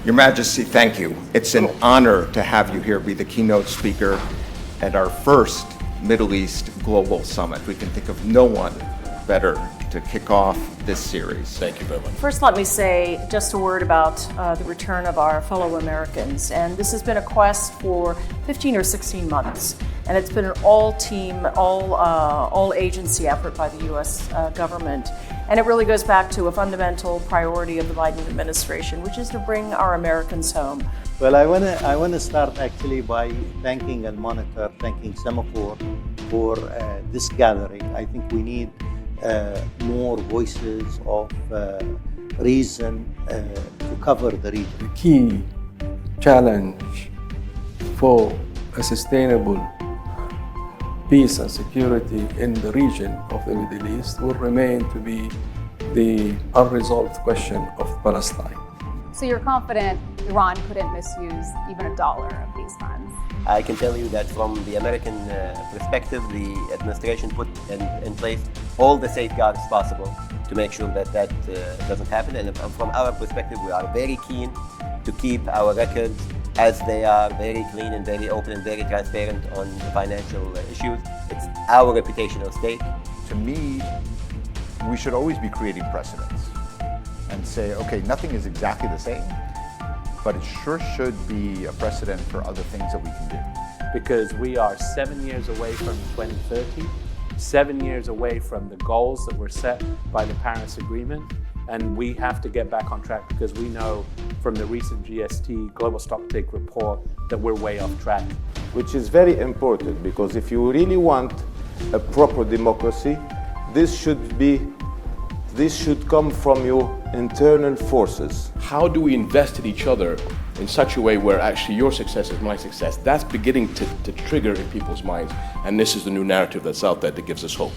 Your Majesty, thank you. It's an honor to have you here be the keynote speaker at our first Middle East Global Summit. We can think of no one better to kick off this series. Thank you very much. First, let me say just a word about the return of our fellow Americans. And this has been a quest for 15 or 16 months. And it's been an all-team, all-agency effort by the U.S. government. And it really goes back to a fundamental priority of the Biden administration, which is to bring our Americans home. Well, I want to start actually by thanking Semafor for this gathering. I think we need more voices of reason to cover the region. The key challenge for a sustainable peace and security in the region of the Middle East will remain to be the unresolved question of Palestine. So you're confident Iran couldn't misuse even $1 of these funds? I can tell you that from the American perspective, the administration put in place all the safeguards possible to make sure that that doesn't happen. And from our perspective, we are very keen to keep our records as they are, very clean and very open and very transparent on the financial issues. It's our reputation at stake. To me, we should always be creating precedents and say, okay, nothing is exactly the same, but it sure should be a precedent for other things that we can do. Because we are 7 years away from 2030, 7 years away from the goals that were set by the Paris Agreement, and we have to get back on track because we know from the recent GST Global Stocktake report that we're way off track. Which is very important, because if you really want a proper democracy, this should come from your internal forces. How do we invest in each other in such a way where actually your success is my success? That's beginning to trigger in people's minds, and this is the new narrative that's out there that gives us hope.